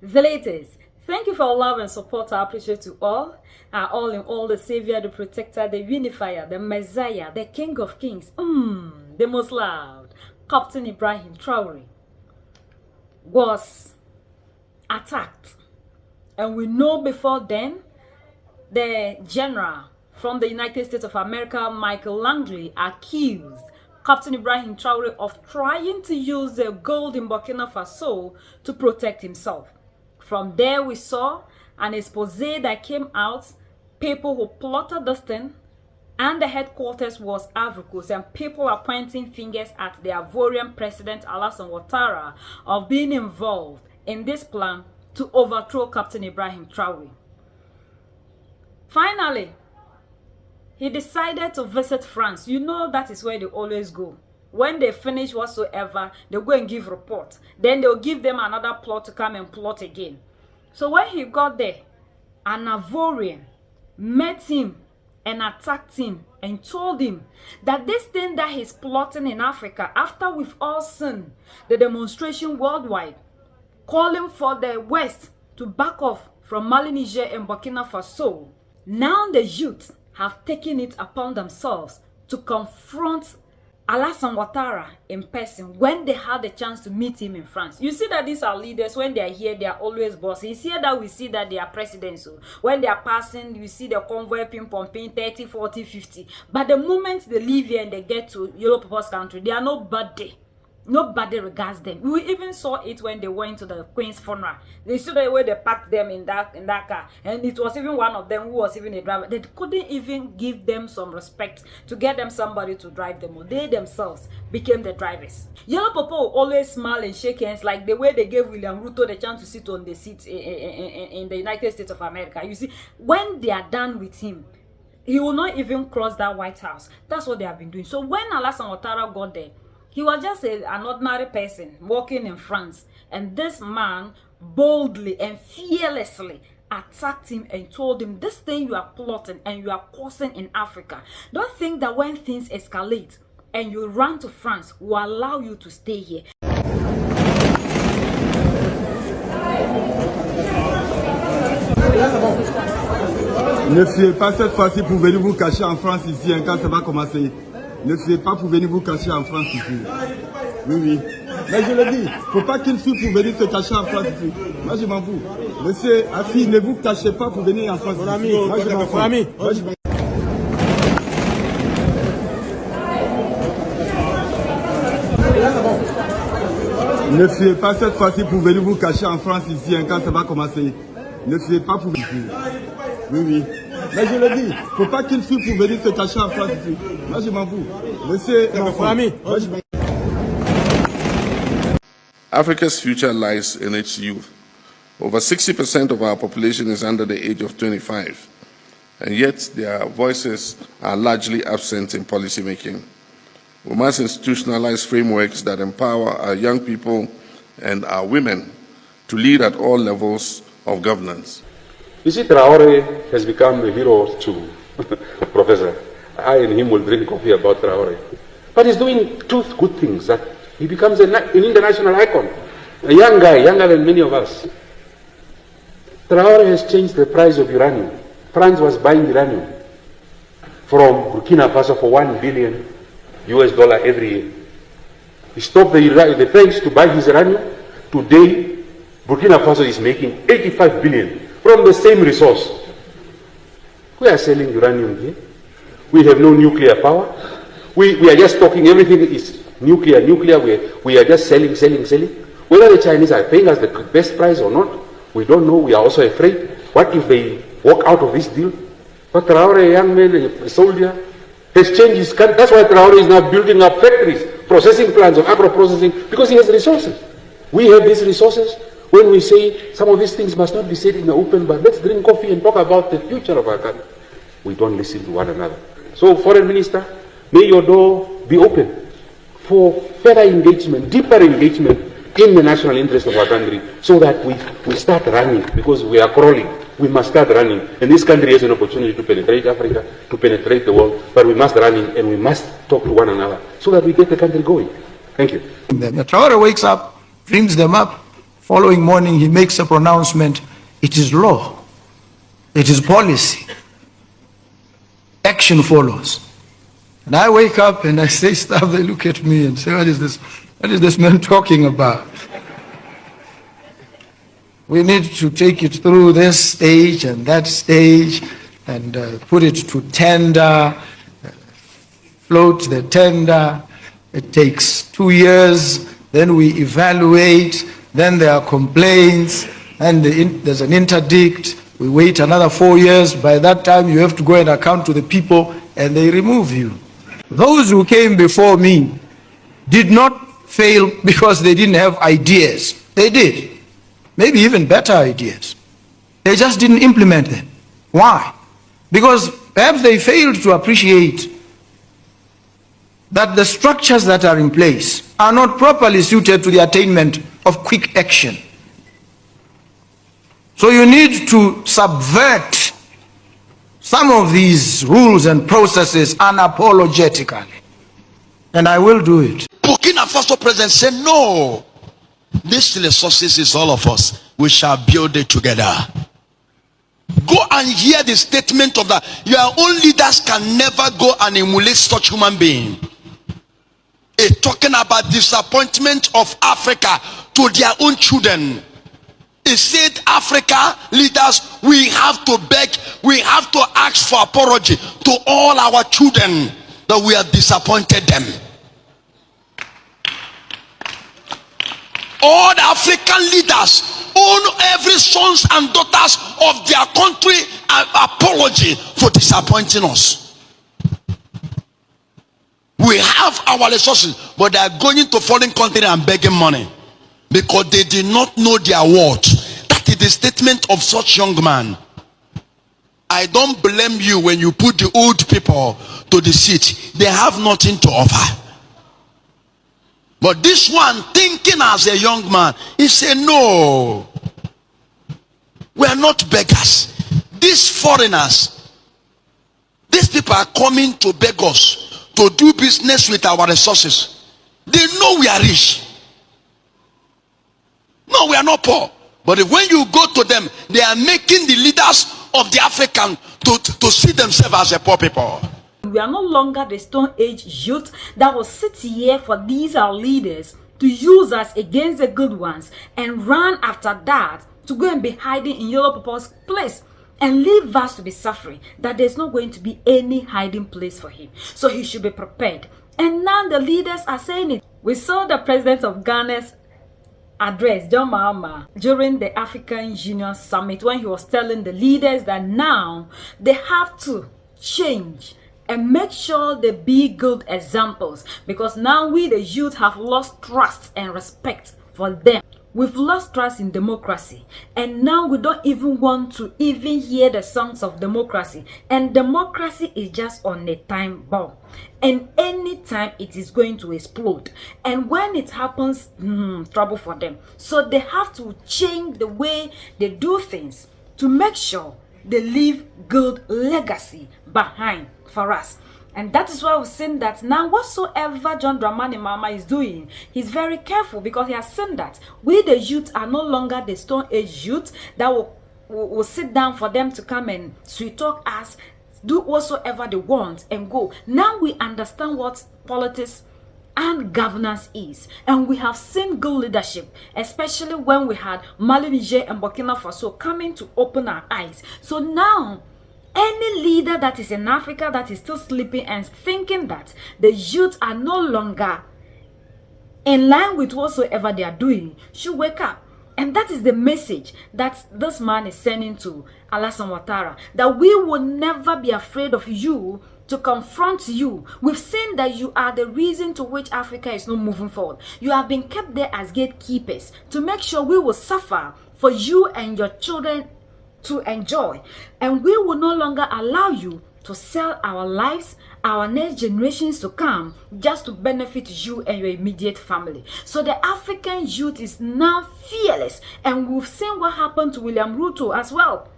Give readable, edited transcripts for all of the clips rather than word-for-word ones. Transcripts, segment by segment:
The latest. Thank you for all love and support. I appreciate you all. All in all, the Savior, the Protector, the Unifier, the Messiah, the King of Kings. The most loved. Captain Ibrahim Traore was attacked. And we know before then, the general from the United States of America, Michael Langley, accused Captain Ibrahim Traore of trying to use the gold in Burkina Faso to protect himself. From there, we saw an expose that came out, people who plotted this thing, and the headquarters was Ivory, and people are pointing fingers at the Ivorian president Alassane Ouattara of being involved in this plan to overthrow Captain Ibrahim Traore. Finally, he decided to visit France. You know that is where they always go. When they finish whatsoever, they'll go and give report. Then they'll give them another plot to come and plot again. So when he got there, an Ivorian met him and attacked him and told him that this thing that he's plotting in Africa, after we've all seen the demonstration worldwide, calling for the West to back off from Mali, Niger, and Burkina Faso, now the youth have taken it upon themselves to confront Alassane Ouattara in person when they had the chance to meet him in France. You see that these are leaders. When they are here, they are always bosses. It's here that we see that they are presidents. So when they are passing, you see the convoy ping-pomping 30, 40, 50. But the moment they leave here and they get to Europe's country, they are nobody. Nobody regards them. We even saw it when they went to the Queen's funeral. They saw the way they packed them in that car. And it was even one of them who was even a driver. They couldn't even give them some respect to get them somebody to drive them. Or they themselves became the drivers. Yellow people always smile and shake hands like the way they gave William Ruto the chance to sit on the seat in the United States of America. You see, when they are done with him, he will not even cross that White House. That's what they have been doing. So when Alassane Ouattara got there, he was just an ordinary person walking in France. And this man boldly and fearlessly attacked him and told him, this thing you are plotting and you are causing in Africa, don't think that when things escalate and you run to France will allow you to stay here. Ne fuyez pas cette fois-ci pour venir vous cacher en France ici, quand ça va commencer. Ne fuyez pas pour venir vous cacher en France ici. Oui, oui. Mais je le dis, il ne faut pas qu'il fuit pour venir se cacher en France ici. Moi, je m'en fous. Monsieur Assis, ne vous cachez pas pour venir en France. Mon ami, moi, je m'en fous. Moi, je m'en fous. Ne fuyez pas cette fois-ci pour venir vous cacher en France ici, quand ça va commencer. Ne fuyez pas pour venir. Oui, oui. Mais je le dis, il ne faut pas qu'il fuit pour venir se cacher en France ici. Moi, je m'en fous. Monsieur mon ami. Africa's future lies in its youth. Over 60% of our population is under the age of 25, and yet their voices are largely absent in policy making. We must institutionalize frameworks that empower our young people and our women to lead at all levels of governance. You see, Traore has become a hero to Professor. I and him will drink coffee about Traore. But he's doing two good things, that he becomes an international icon. A young guy, younger than many of us. Traore has changed the price of uranium. France was buying uranium from Burkina Faso for $1 billion US every year. He stopped the French to buy his uranium. Today, Burkina Faso is making 85 billion from the same resource. We are selling uranium here. We have no nuclear power. We are just talking, everything is nuclear. We are just selling. Whether the Chinese are paying us the best price or not, we don't know. We are also afraid. What if they walk out of this deal? But Traore, a young man, a soldier, has changed his country. That's why Traore is now building up factories, processing plants of agro-processing, because he has resources. We have these resources. When we say some of these things must not be said in the open, but let's drink coffee and talk about the future of our country, we don't listen to one another. So, Foreign Minister, may your door be open for further engagement, deeper engagement in the national interest of our country, so that we start running, because we are crawling. We must start running. And this country has an opportunity to penetrate Africa, to penetrate the world, but we must run in and we must talk to one another so that we get the country going. Thank you. The Traore wakes up, dreams them up, Following morning, he makes a pronouncement. It is law. It is policy. Action follows. And I wake up and I say stuff, they look at me and say, what is this man talking about? We need to take it through this stage and that stage and put it to tender, float the tender. It takes 2 years, then we evaluate, then there are complaints, and there's an interdict. We wait another 4 years. By that time, you have to go and account to the people, and they remove you. Those who came before me did not fail because they didn't have ideas. They did. Maybe even better ideas. They just didn't implement them. Why? Because perhaps they failed to appreciate that the structures that are in place are not properly suited to the attainment of quick action. So you need to subvert some of these rules and processes unapologetically. And I will do it. Burkina Faso president said, no, this resources is all of us. We shall build it together. Go and hear the statement of that. Your own leaders can never go and emulate such human being. Talking about disappointment of Africa to their own children. He said, Africa leaders, we have to beg, we have to ask for apology to all our children that we have disappointed them. All the African leaders own every sons and daughters of their country an apology for disappointing us. We have our resources, but they are going to foreign country and begging money because they did not know their worth. That is the statement of such young man. I don't blame you when you put the old people to the seat. They have nothing to offer. But this one, thinking as a young man, he said, no, we are not beggars. These foreigners, these people are coming to beg us to do business with our resources. They know we are rich. No, we are not poor. But when you go to them, they are making the leaders of the African to see themselves as a poor people. We are no longer the Stone Age youth that will sit here for these our leaders to use us against the good ones and run after that to go and be hiding in yellow people's place and leave us to be suffering, that there's not going to be any hiding place for him. So he should be prepared. And now the leaders are saying it. We saw the president of Ghana's address, John Mahama, during the African Union Summit, when he was telling the leaders that now they have to change and make sure they be good examples, because now we the youth have lost trust and respect for them. We've lost trust in democracy, and now we don't even want to even hear the songs of democracy. And democracy is just on a time bomb, and anytime it is going to explode. And when it happens, trouble for them. So they have to change the way they do things to make sure they leave good legacy behind for us. And that is why we've seen that now whatsoever John Dramani Mahama is doing, he's very careful, because he has seen that we the youth are no longer the Stone Age youth that will sit down for them to come and sweet talk us, do whatsoever they want and go. Now we understand what politics and governance is, and we have seen good leadership, especially when we had Mali, Niger and Burkina Faso coming to open our eyes. So now any leader that is in Africa that is still sleeping and thinking that the youth are no longer in line with whatsoever they are doing should wake up. And that is the message that this man is sending to Alassane Ouattara, that we will never be afraid of you to confront you. We've seen that you are the reason to which Africa is not moving forward. You have been kept there as gatekeepers to make sure we will suffer for you and your children to enjoy, and we will no longer allow you to sell our lives, our next generations to come, just to benefit you and your immediate family. So the African youth is now fearless, and we've seen what happened to William Ruto as well.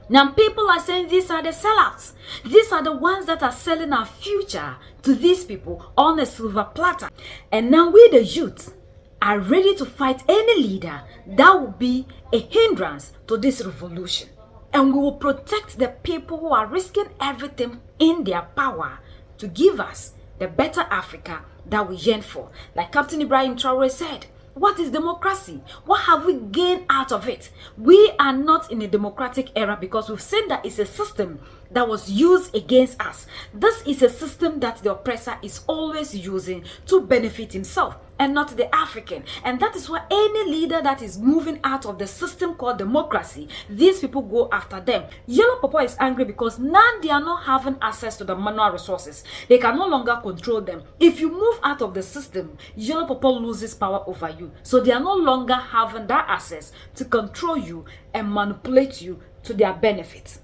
Now people are saying these are the sellouts. These are the ones that are selling our future to these people on a silver platter. And now we the youth, are ready to fight any leader that will be a hindrance to this revolution. And we will protect the people who are risking everything in their power to give us the better Africa that we yearn for. Like Captain Ibrahim Traore said, what is democracy? What have we gained out of it? We are not in a democratic era because we've seen that it's a system that was used against us. This is a system that the oppressor is always using to benefit himself and not the African. And that is why any leader that is moving out of the system called democracy, these people go after them. Yellow Papa is angry because now they are not having access to the manual resources. They can no longer control them. If you move out of the system, Yellow Papa loses power over you. So they are no longer having that access to control you and manipulate you to their benefit.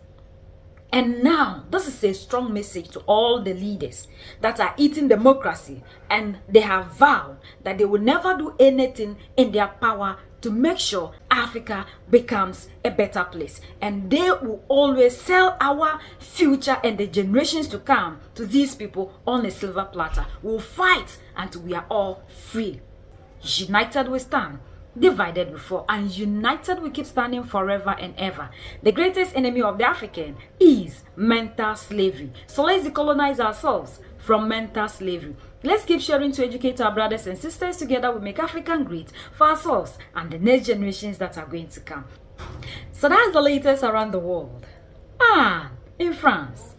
And now, this is a strong message to all the leaders that are eating democracy, and they have vowed that they will never do anything in their power to make sure Africa becomes a better place. And they will always sell our future and the generations to come to these people on a silver platter. We'll fight until we are all free. United we stand, divided we fall, and united we keep standing forever and ever. The greatest enemy of the African is mental slavery. So let's decolonize ourselves from mental slavery. Let's keep sharing to educate our brothers and sisters. Together we make African great for ourselves and the next generations that are going to come. So that's the latest around the world. In France,